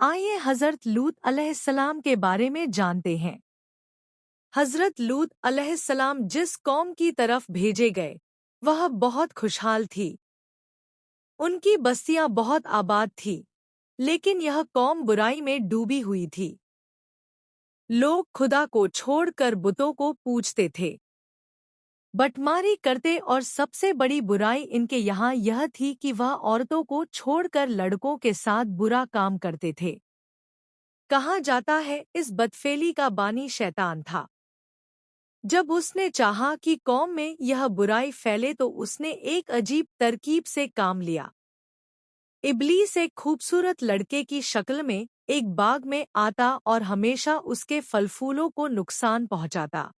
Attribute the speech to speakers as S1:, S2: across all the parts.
S1: आइए हज़रत लूत अलैहिस्सलाम के बारे में जानते हैं। हज़रत लूत अलैहिस्सलाम जिस कौम की तरफ भेजे गए, वह बहुत खुशहाल थी। उनकी बस्तियां बहुत आबाद थी, लेकिन यह कौम बुराई में डूबी हुई थी। लोग खुदा को छोड़कर बुतों को पूजते थे, बटमारी करते और सबसे बड़ी बुराई इनके यहाँ यह थी कि वह औरतों को छोड़कर लड़कों के साथ बुरा काम करते थे। कहा जाता है इस बदफेली का बानी शैतान था। जब उसने चाहा कि कौम में यह बुराई फैले तो उसने एक अजीब तरकीब से काम लिया। इब्लीस एक खूबसूरत लड़के की शक्ल में एक बाग में आता और हमेशा उसके फल-फूलों को नुकसान पहुंचाता।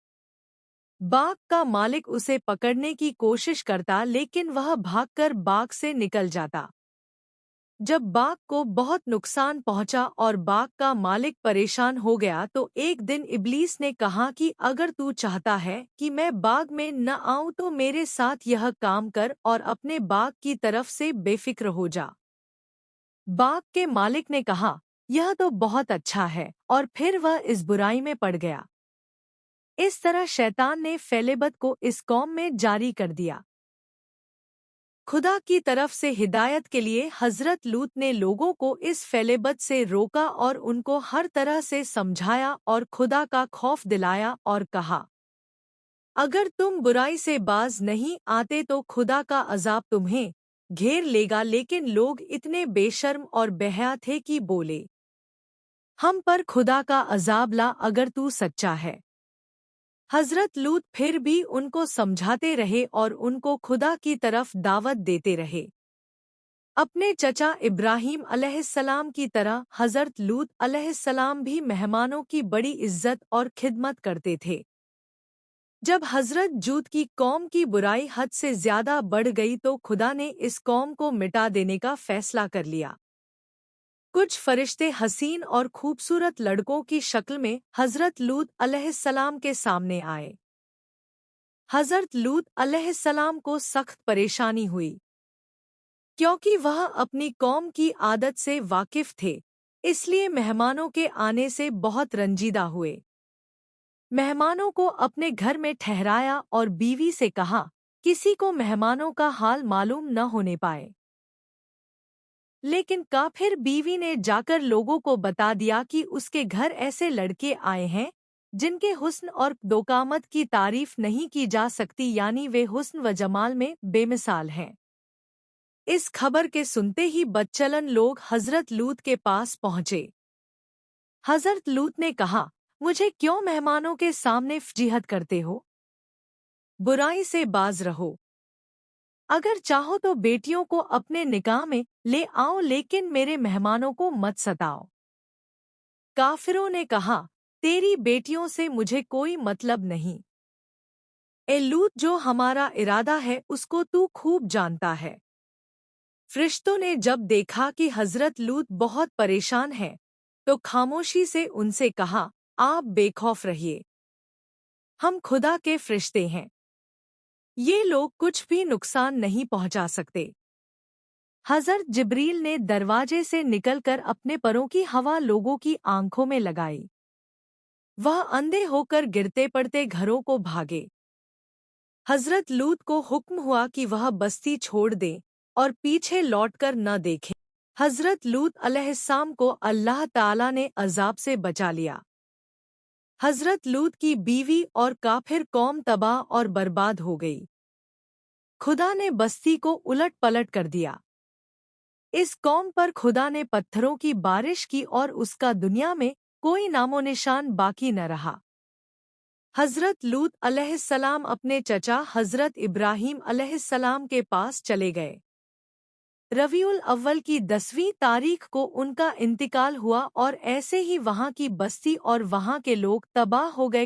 S1: बाग का मालिक उसे पकड़ने की कोशिश करता, लेकिन वह भागकर बाग से निकल जाता। जब बाग को बहुत नुकसान पहुंचा और बाग का मालिक परेशान हो गया तो एक दिन इब्लीस ने कहा कि अगर तू चाहता है कि मैं बाग में न आऊं तो मेरे साथ यह काम कर और अपने बाग की तरफ से बेफिक्र हो जा। बाग के मालिक ने कहा, यह तो बहुत अच्छा है, और फिर वह इस बुराई में पड़ गया। इस तरह शैतान ने फेलेबत को इस कौम में जारी कर दिया। खुदा की तरफ से हिदायत के लिए हज़रत लूत ने लोगों को इस फेलेबत से रोका और उनको हर तरह से समझाया और खुदा का खौफ दिलाया और कहा, अगर तुम बुराई से बाज नहीं आते तो खुदा का अजाब तुम्हें घेर लेगा। लेकिन लोग इतने बेशर्म और बेहया थे कि बोले, हम पर खुदा का अजाब ला अगर तू सच्चा है। हज़रत लूत फिर भी उनको समझाते रहे और उनको खुदा की तरफ दावत देते रहे। अपने चचा इब्राहीम अलैहिस्सलाम की तरह हज़रत लूत अलैहिस्सलाम भी मेहमानों की बड़ी इज्जत और खिदमत करते थे। जब हज़रत जूत की कौम की बुराई हद से ज़्यादा बढ़ गई तो खुदा ने इस कौम को मिटा देने का फैसला कर लिया। कुछ फरिश्ते हसीन और खूबसूरत लड़कों की शक्ल में हज़रत लूत अलैहिस्सलाम के सामने आए। हज़रत लूत अलैहिस्सलाम को सख्त परेशानी हुई, क्योंकि वह अपनी कौम की आदत से वाकिफ थे, इसलिए मेहमानों के आने से बहुत रंजीदा हुए। मेहमानों को अपने घर में ठहराया और बीवी से कहा, किसी को मेहमानों का हाल मालूम न होने पाए। लेकिन काफिर बीवी ने जाकर लोगों को बता दिया कि उसके घर ऐसे लड़के आए हैं जिनके हुस्न और दोकामत की तारीफ नहीं की जा सकती, यानी वे हुस्न व जमाल में बेमिसाल हैं। इस खबर के सुनते ही बदचलन लोग हज़रत लूत के पास पहुँचे। हज़रत लूत ने कहा, मुझे क्यों मेहमानों के सामने फजीहत करते हो? बुराई से बाज रहो। अगर चाहो तो बेटियों को अपने निकाह में ले आओ, लेकिन मेरे मेहमानों को मत सताओ। काफिरों ने कहा, तेरी बेटियों से मुझे कोई मतलब नहीं। ए लूत, जो हमारा इरादा है उसको तू खूब जानता है। फरिश्तों ने जब देखा कि हज़रत लूत बहुत परेशान है तो खामोशी से उनसे कहा, आप बेखौफ रहिए, हम खुदा के फरिश्ते हैं। ये लोग कुछ भी नुकसान नहीं पहुंचा सकते। हज़रत जिब्रील ने दरवाजे से निकलकर अपने परों की हवा लोगों की आंखों में लगाई। वह अंधे होकर गिरते पड़ते घरों को भागे। हज़रत लूत को हुक्म हुआ कि वह बस्ती छोड़ दे और पीछे लौटकर न देखे। हज़रत लूत अलैहिस्सलाम को अल्लाह ताला ने अजाब से बचा लिया। हज़रत लूत की बीवी और काफिर कौम तबाह और बर्बाद हो गई। खुदा ने बस्ती को उलट पलट कर दिया। इस कौम पर खुदा ने पत्थरों की बारिश की और उसका दुनिया में कोई नामो निशान बाकी न रहा। हज़रत लूत अलैहिस्सलाम अपने चचा हज़रत इब्राहीम अलैहिस्सलाम के पास चले गए। रबीउल अव्वल की 10वीं तारीख को उनका इंतकाल हुआ और ऐसे ही वहाँ की बस्ती और वहाँ के लोग तबाह हो गए।